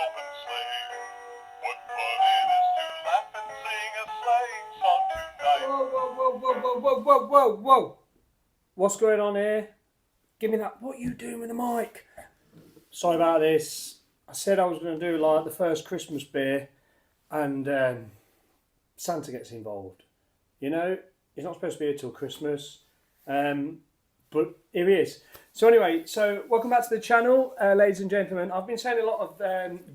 open sleigh. What fun it is to laugh and sing a sleighing song tonight. Whoa. What's going on here? Give me that. What are you doing with the mic? Sorry about this. I said I was going to do like the first Christmas beer and Santa gets involved. You know, he's not supposed to be here till Christmas. But here he is. So anyway, welcome back to the channel, ladies and gentlemen. I've been saying a lot of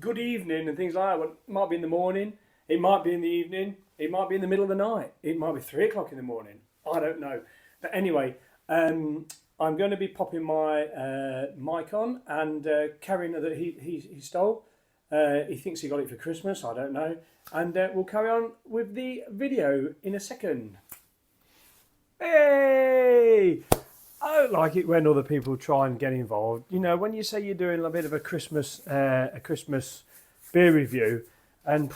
good evening and things like that. Well, it might be in the morning, it might be in the evening, it might be in the middle of the night, it might be 3 o'clock in the morning. I don't know. But anyway, I'm going to be popping my mic on and carrying that he stole. He thinks he got it for Christmas, I don't know. And we'll carry on with the video in a second. Hey! I don't like it when other people try and get involved. You know, when you say you're doing a bit of a Christmas beer review, and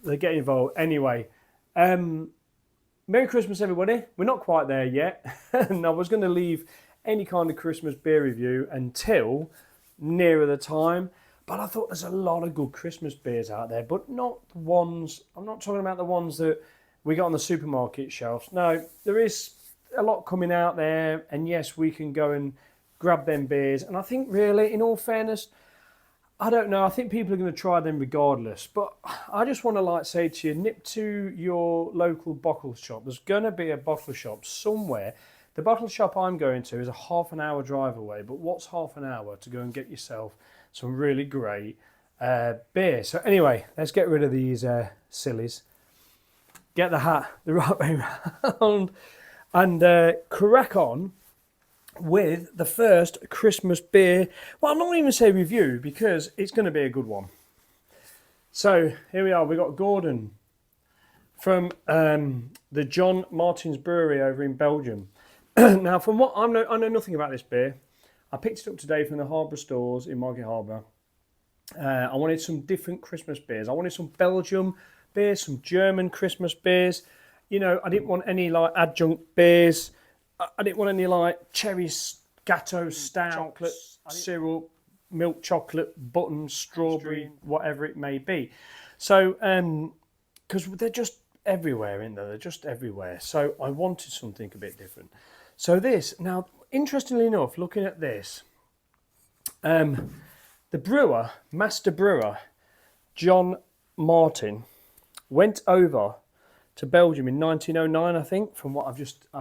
they get involved. Anyway, Merry Christmas, everybody. We're not quite there yet, and I was going to leave any kind of Christmas beer review until nearer the time. But I thought there's a lot of good Christmas beers out there, but not the ones. I'm not talking about the ones that we got on the supermarket shelves. No, there is a lot coming out there, and yes, we can go and grab them beers. And I think really, in all fairness, I don't know, I think people are going to try them regardless. But I just want to say to you, nip to your local bottle shop. There's going to be a bottle shop somewhere. The bottle shop I'm going to is a half an hour drive away, but what's half an hour to go and get yourself some really great beer? So anyway, let's get rid of these sillies. Get the hat the right way round. And crack on with the first Christmas beer. Well, I'm not even say review because it's going to be a good one. So here we are. We got Gordon from the John Martin's Brewery over in Belgium. Now, from what I know nothing about this beer. I picked it up today from the Harbour stores in Market Harbour. I wanted some different Christmas beers. I wanted some Belgian beers, some German Christmas beers. You know, I didn't want any like adjunct beers. I didn't want any like cherry gatto stout, chocolate syrup, milk chocolate, button, strawberry, whatever it may be. So, because they're just everywhere, aren't they? They're just everywhere. So I wanted something a bit different. So this, now, interestingly enough, looking at this, the brewer, master brewer, John Martin, went over to Belgium in 1909, I think, from what I've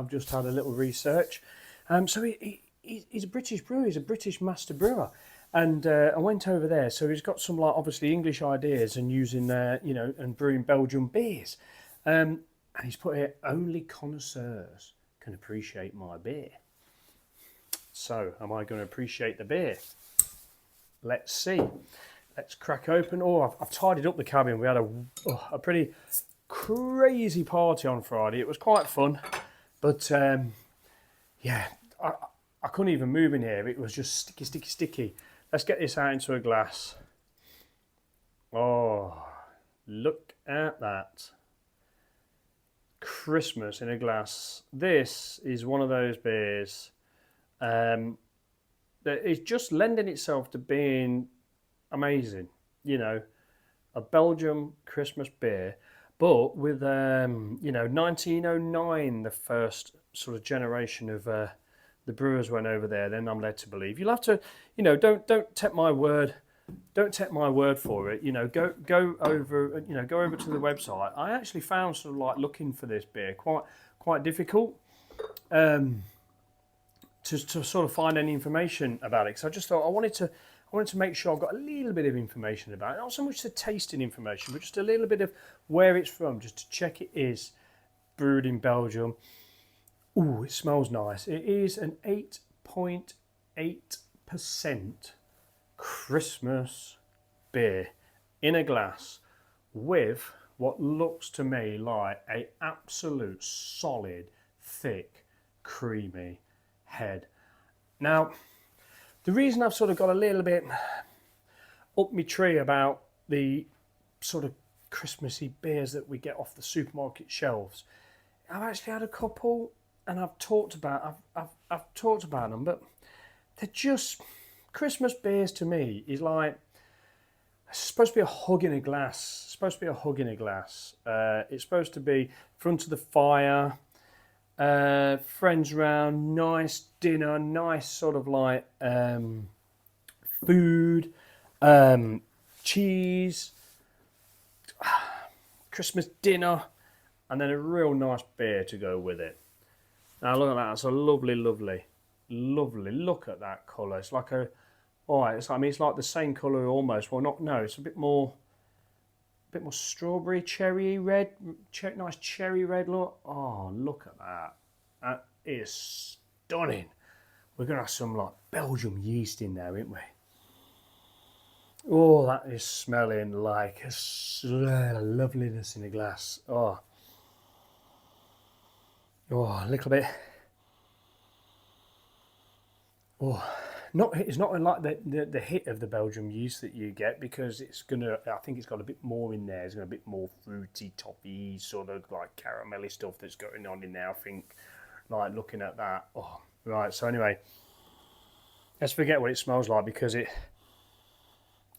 just had a little research. So he's a British brewer, he's a British master brewer, and I went over there. So he's got some like obviously English ideas and using and brewing Belgian beers, and he's put here only connoisseurs can appreciate my beer. So am I going to appreciate the beer? Let's see. Let's crack open. Oh, I've tidied up the cabin. We had a pretty crazy party on Friday. It was quite fun, but yeah, I couldn't even move in here. It was just sticky. Let's get this out into a glass. Oh, look at that. Christmas in a glass. This is one of those beers that is just lending itself to being amazing. You know, a Belgian Christmas beer. But with 1909, the first sort of generation of the brewers went over there. Then I'm led to believe you'll have to, don't take my word, don't take my word for it. Go over, go over to the website. I actually found sort of like looking for this beer quite difficult to sort of find any information about it. Because I just thought I wanted to make sure I've got a little bit of information about it. Not so much the tasting information, but just a little bit of where it's from, just to check it is brewed in Belgium. Ooh, it smells nice. It is an 8.8% Christmas beer in a glass with what looks to me like a absolute solid, thick, creamy head. Now, the reason I've sort of got a little bit up my tree about the sort of Christmassy beers that we get off the supermarket shelves, I've actually had a couple, and I've talked about them, but they're just Christmas beers to me is like It's supposed to be a hug in a glass. It's supposed to be a hug in a glass. It's supposed to be front of the fire, friends round, nice dinner, nice sort of like food, cheese, Christmas dinner, and then a real nice beer to go with it. Now look at that. It's a lovely, lovely, lovely. Look at that colour. It's like a, it's, I mean, it's like the same colour almost. Well, not, no, it's a bit more strawberry, cherry red, nice cherry red look. Oh, look at that. That is stunning. We're going to have some like Belgian yeast in there, aren't we? Oh, that is smelling like a loveliness in a glass. Oh, a little bit. Oh, it's not like the hit of the Belgian yeast that you get, because it's gonna. I think it's got a bit more in there. It's got a bit more fruity, toffee, sort of like caramelly stuff that's going on in there. I think, like looking at that. Oh, right. So anyway, let's forget what it smells like, because it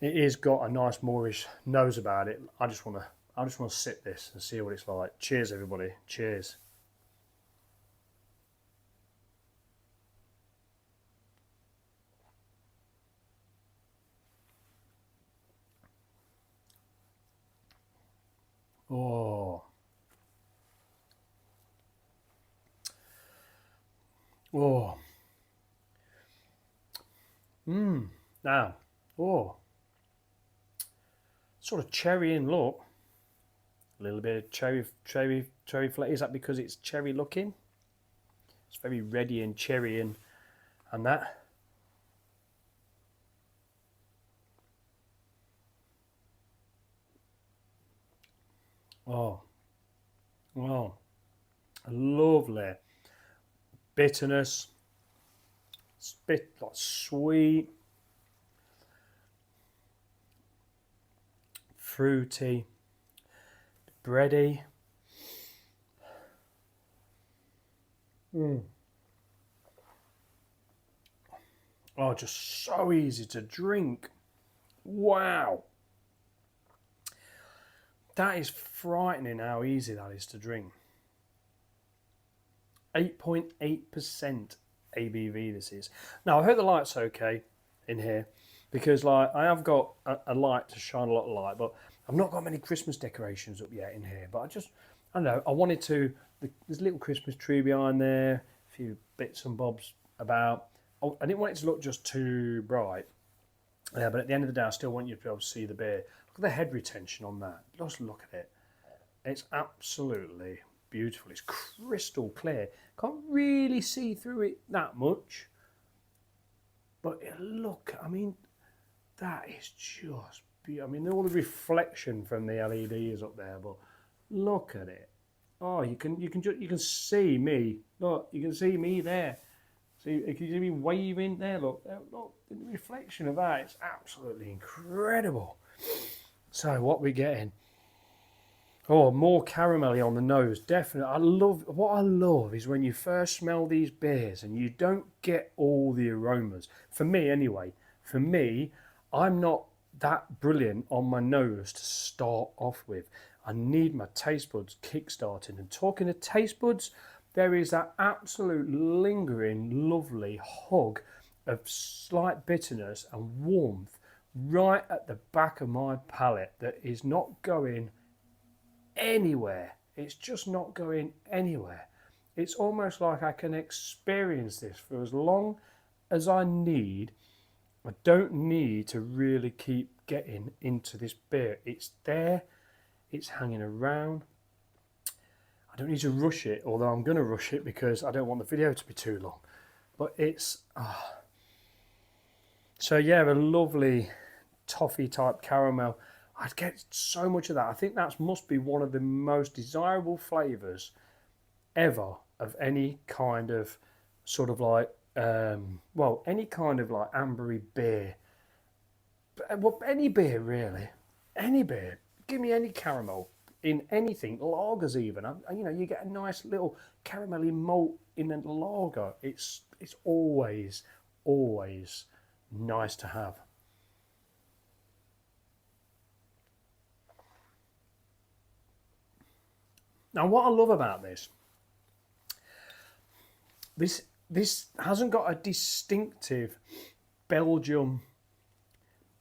is got a nice moorish nose about it. I just want to sip this and see what it's like. Cheers, everybody. Cheers. Oh. Oh. Now. Oh. Sort of cherry in look. A little bit of cherry flavor. Is that because it's cherry looking? It's very reddy and cherry and that. Oh. Oh. Lovely. Bitterness. It's a bit like sweet. Fruity. Bready. Oh, just so easy to drink. Wow. That is frightening how easy that is to drink. 8.8% ABV this is. Now, I hope the light's okay in here, because like I have got a light to shine a lot of light, but I've not got many Christmas decorations up yet in here. But I don't know, I wanted to, there's a little Christmas tree behind there, a few bits and bobs about. I didn't want it to look just too bright. But at the end of the day, I still want you to be able to see the beer. Look at the head retention on that. Just look at it. It's absolutely beautiful. It's crystal clear. Can't really see through it that much. But look, I mean, that is just beautiful. I mean, all the reflection from the LEDs up there, but look at it. Oh, you can see me. Look, you can see me there. See, can you see me waving there? Look, look, the reflection of that. It's absolutely incredible. So what we're getting? Oh, more caramelly on the nose, definitely. What I love is when you first smell these beers and you don't get all the aromas. For me, anyway. For me, I'm not that brilliant on my nose to start off with. I need my taste buds kick-starting. And talking of taste buds, there is that absolute lingering, lovely hug of slight bitterness and warmth right at the back of my palate that is not going anywhere. It's just not going anywhere. It's almost like I can experience this for as long as I need. I don't need to really keep getting into this beer. It's there. It's hanging around. I don't need to rush it, although I'm going to rush it because I don't want the video to be too long. But it's... So yeah, a lovely toffee type caramel. I'd get so much of that. I think that must be one of the most desirable flavours ever of any kind of sort of like, well, any kind of like ambery beer. Well, any beer really. Any beer. Give me any caramel in anything. Lagers even. You know, you get a nice little caramelly malt in a lager. It's always nice to have. Now, what I love about this hasn't got a distinctive Belgium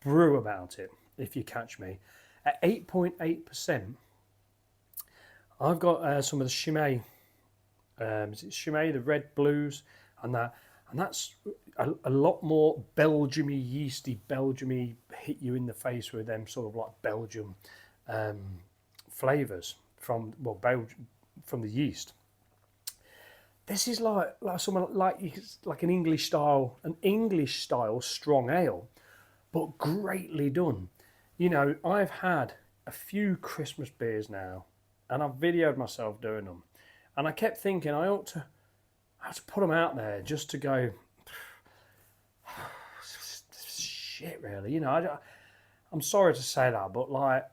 brew about it, if you catch me. At 8.8%, I've got some of the Chimay. Is it Chimay, the red blues, and that's a lot more Belgium-y, yeasty, Belgium-y, hit you in the face with them sort of like Belgium flavours from from the yeast. This is like someone like an English style strong ale, but greatly done. You know, I've had a few Christmas beers now, and I've videoed myself doing them, and I kept thinking I ought to put them out there just to go. Shit, really. You know, I'm sorry to say that, but like,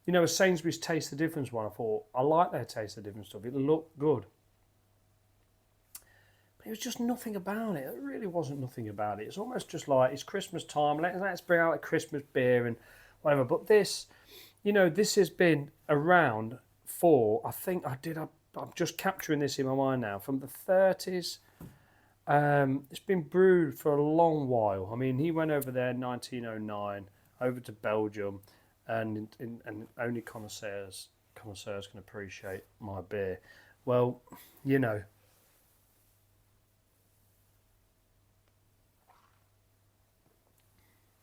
you know, a Sainsbury's Taste the Difference one, I thought, I like their Taste the Difference stuff. It looked good. But it was just nothing about it. It really wasn't nothing about it. It's almost just like, it's Christmas time, let's bring out a Christmas beer and whatever. But this, you know, this has been around for, I think I'm just capturing this in my mind now, from the 30s. It's been brewed for a long while. I mean, he went over there in 1909, over to Belgium, and only connoisseurs can appreciate my beer. Well, you know,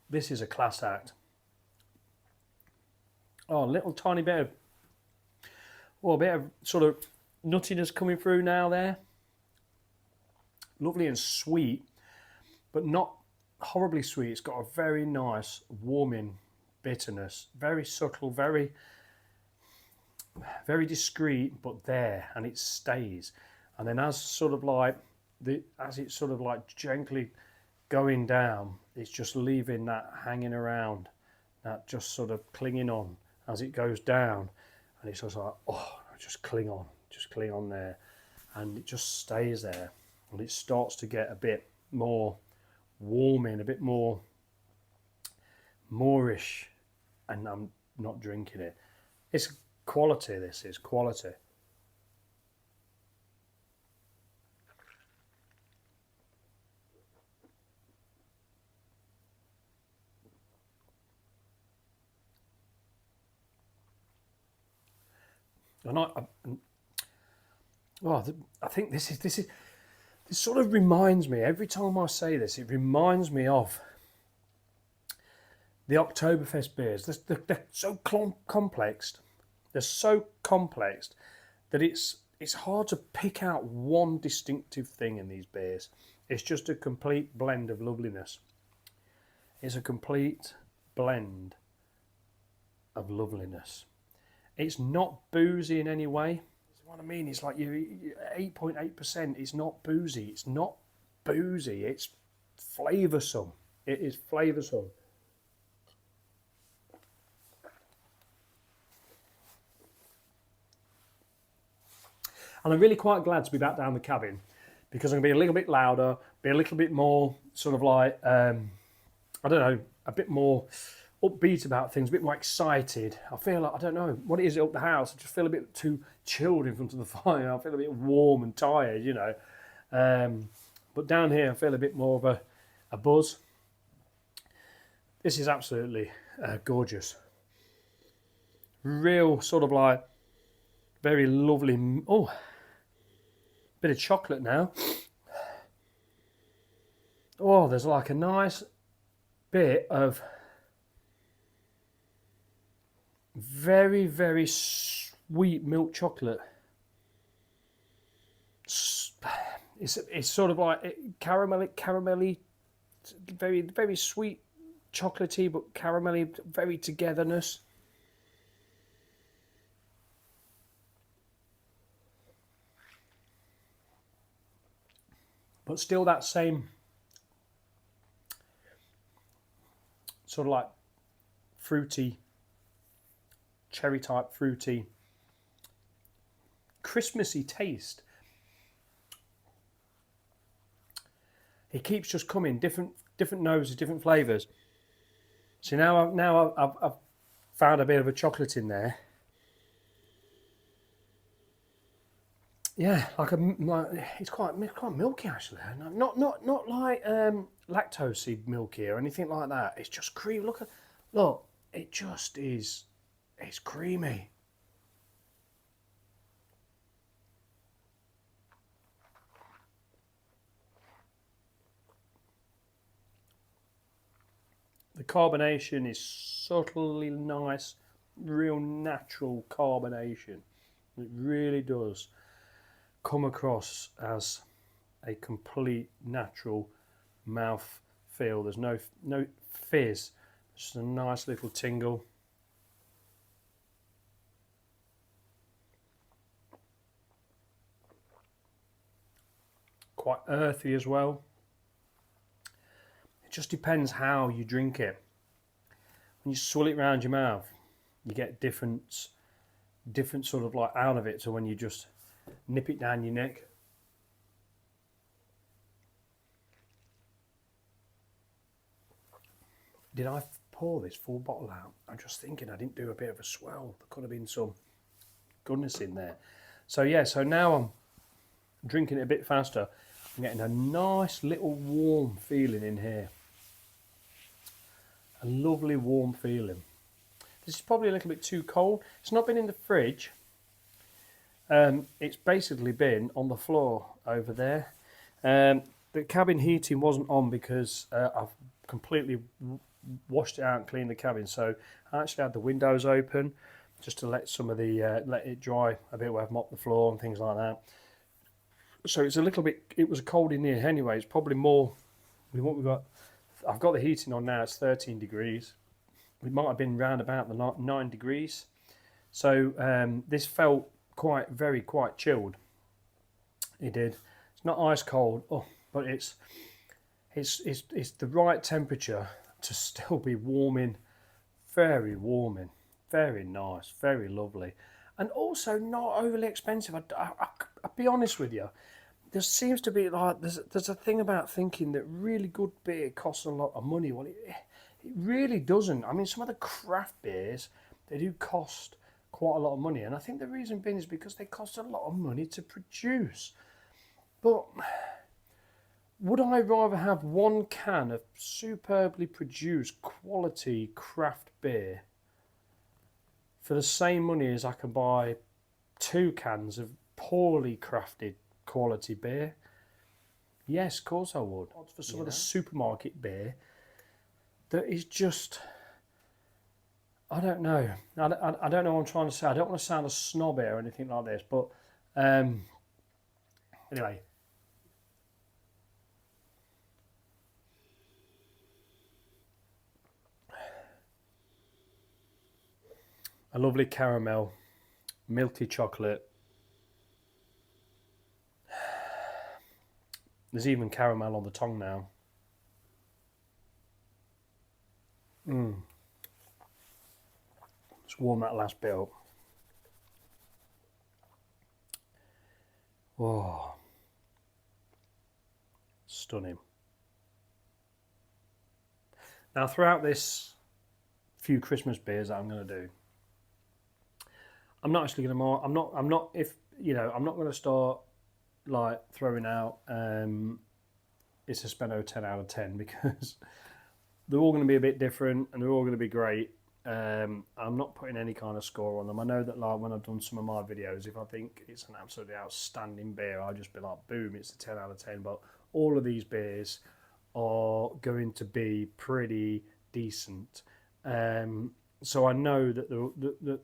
this is a class act. Oh, a little tiny bit of, a bit of sort of nuttiness coming through now there. Lovely and sweet, but not horribly sweet. It's got a very nice warming bitterness, very subtle, very discreet, but there, and it stays. And then as it's sort of like gently going down, it's just leaving that hanging around, that just sort of clinging on as it goes down, and it's just like, oh, just cling on there, and it just stays there, and it starts to get a bit more warming, a bit more moreish, and I'm not drinking it. It's quality, this is quality. And I think this sort of reminds me, every time I say this, it reminds me of the Oktoberfest beers. They're so complex. They're so complex that it's hard to pick out one distinctive thing in these beers. It's just a complete blend of loveliness. It's a complete blend of loveliness. It's not boozy in any way. That's what I mean. It's like 8.8%. It's not boozy. It's not boozy. It's flavoursome. It is flavoursome. And I'm really quite glad to be back down the cabin, because I'm going to be a little bit louder, be a little bit more sort of like, I don't know, a bit more upbeat about things, a bit more excited. I feel like, I don't know what it is up the house, I just feel a bit too chilled in front of the fire. I feel a bit warm and tired, you know. But down here I feel a bit more of a buzz. This is absolutely gorgeous. Real sort of like very lovely, oh, bit of chocolate now. Oh, there's like a nice bit of very, very sweet milk chocolate. It's sort of like caramelly, very, very sweet, chocolatey, but caramelly, very togetherness. But still that same sort of like fruity, cherry type fruity, Christmassy taste. It keeps just coming, different noses, different flavours. So now I've found a bit of a chocolate in there. yeah, like it's quite milky actually. Not like lactose milky or anything like that. It's just cream. Look, it just is. It's creamy. The carbonation is subtly nice, real natural carbonation. It really does come across as a complete natural mouth feel. There's no fizz, just a nice little tingle. Quite earthy as well. It just depends how you drink it. When you swirl it around your mouth, you get different sort of like out of it to when you just nip it down your neck. Did I pour this full bottle out? I'm just thinking I didn't do a bit of a swell. There could have been some goodness in there. So yeah, so now I'm drinking it a bit faster. I'm getting a nice little warm feeling in here. A lovely warm feeling. This is probably a little bit too cold. It's not been in the fridge. It's basically been on the floor over there. The cabin heating wasn't on because I've completely washed it out and cleaned the cabin. So I actually had the windows open just to let some of the let it dry a bit where I've mopped the floor and things like that. So it's a little bit. It was cold in here anyway. It's probably more with what we've got. I've got the heating on now. It's 13 degrees. It might have been round about the 9 degrees. So this felt quite chilled. It did. It's not ice cold, but it's the right temperature to still be warming, very warming, very nice, very lovely, and also not overly expensive. I'll be honest with you. There seems to be like there's a thing about thinking that really good beer costs a lot of money. Well, it really doesn't. I mean, some of the craft beers, they do cost quite a lot of money, and I think the reason being is because they cost a lot of money to produce. But would I rather have one can of superbly produced quality craft beer for the same money as I can buy 2 cans of poorly crafted quality beer? Yes, of course I would. For some of the supermarket beer that is just, I don't know. I don't know what I'm trying to say. I don't want to sound a snob here or anything like this, but anyway. A lovely caramel, milky chocolate. There's even caramel on the tongue now. Just warm that last bit up. Oh, stunning. Now, throughout this few Christmas beers that I'm going to do, I'm not actually going to. I'm not going to start like throwing out. It's a Speno 10 out of 10 because they're all going to be a bit different and they're all going to be great. I'm not putting any kind of score on them. I know that like when I've done some of my videos, if I think it's an absolutely outstanding beer, I'll just be like, boom, it's a 10 out of 10. But all of these beers are going to be pretty decent. So I know that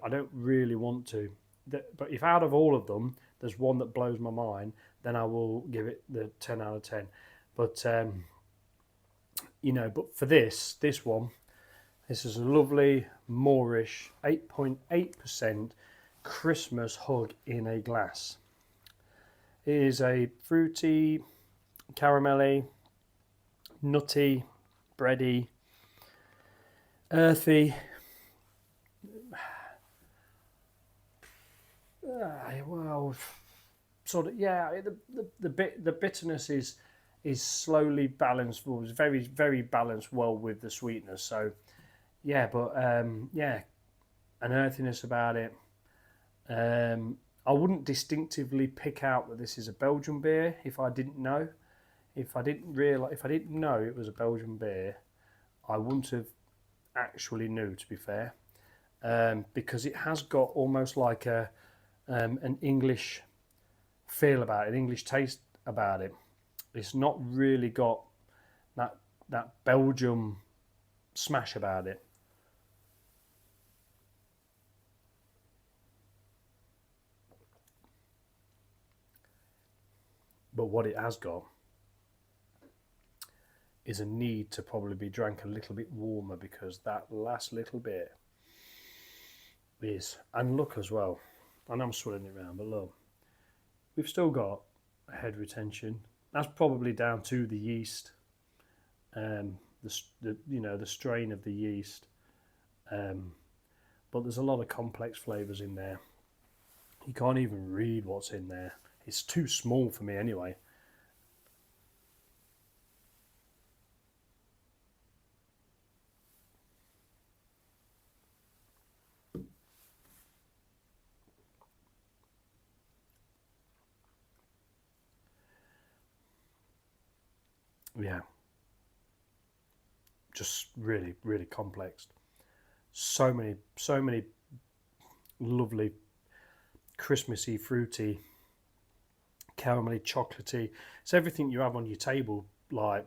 I don't really want to. But if out of all of them, there's one that blows my mind, then I will give it the 10 out of 10. But but for this one, this is a lovely Moorish 8.8% Christmas hug in a glass. It is a fruity, caramelly, nutty, bready, earthy. Well, sort of, yeah. The bitterness is slowly balanced. Well, it's very, very balanced well with the sweetness. So, yeah, but an earthiness about it. I wouldn't distinctively pick out that this is a Belgian beer if I didn't know. If I didn't know it was a Belgian beer, I wouldn't have actually knew, to be fair, because it has got almost like an English feel about it, an English taste about it. It's not really got that Belgium smash about it. But what it has got is a need to probably be drank a little bit warmer, because that last little bit is, and look as well, and I'm swirling it around, but look, we've still got a head retention. That's probably down to the yeast, the strain of the yeast, but there's a lot of complex flavours in there. You can't even read what's in there. It's too small for me anyway. Yeah, just really, really complex. So many lovely Christmassy, fruity, caramelly, chocolatey. It's everything you have on your table, like,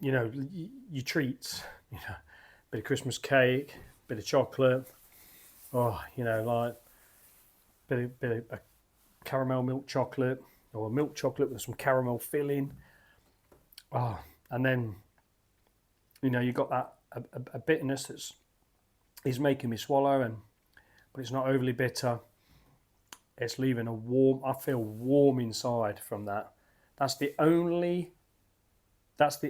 your treats, bit of Christmas cake, bit of chocolate, like bit of caramel milk chocolate, or milk chocolate with some caramel filling. Oh, and then you got that a bitterness that's is making me swallow, but it's not overly bitter. It's leaving I feel warm inside from that. That's the only thing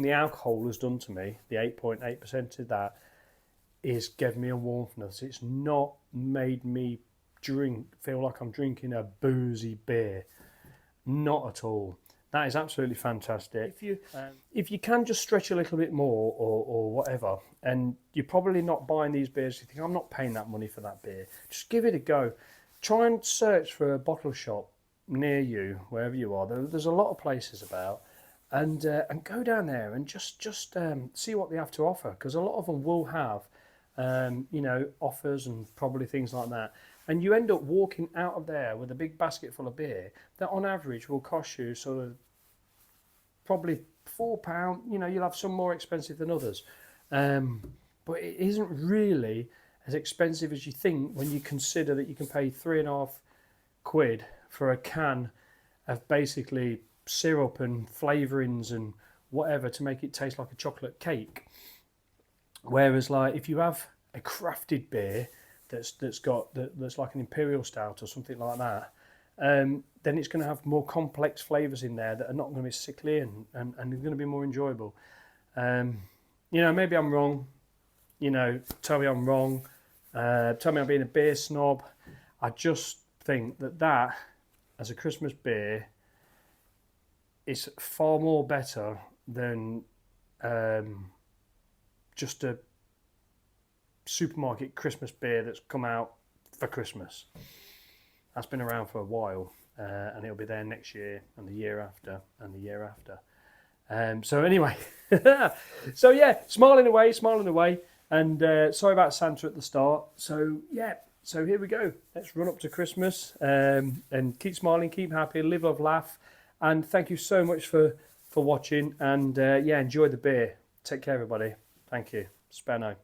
the alcohol has done to me, the 8.8% of that, is give me a warmthness. It's not made me feel like I'm drinking a boozy beer. Not at all. That is absolutely fantastic. If you can just stretch a little bit more or whatever, and you're probably not buying these beers, you think, I'm not paying that money for that beer. Just give it a go. Try and search for a bottle shop near you, wherever you are. There's a lot of places about, and go down there and just see what they have to offer, because a lot of them will have offers and probably things like that. And you end up walking out of there with a big basket full of beer that on average will cost you sort of probably £4. You'll have some more expensive than others. But it isn't really as expensive as you think when you consider that you can pay £3.50 for a can of basically syrup and flavourings and whatever to make it taste like a chocolate cake. Whereas, like, if you have a crafted beer that's like an imperial stout or something like that, then it's going to have more complex flavours in there that are not going to be sickly and they're going to be more enjoyable. Maybe I'm wrong. Tell me I'm wrong. Tell me I'm being a beer snob. I just think that as a Christmas beer is far more better than just a supermarket Christmas beer that's come out for Christmas. That's been around for a while, and it'll be there next year and the year after and the year after. So anyway, so yeah, smiling away, and sorry about Santa at the start. So yeah, so here we go. Let's run up to Christmas, and keep smiling, keep happy, live, love, laugh, and thank you so much for watching, and enjoy the beer. Take care, everybody. Thank you. Speno.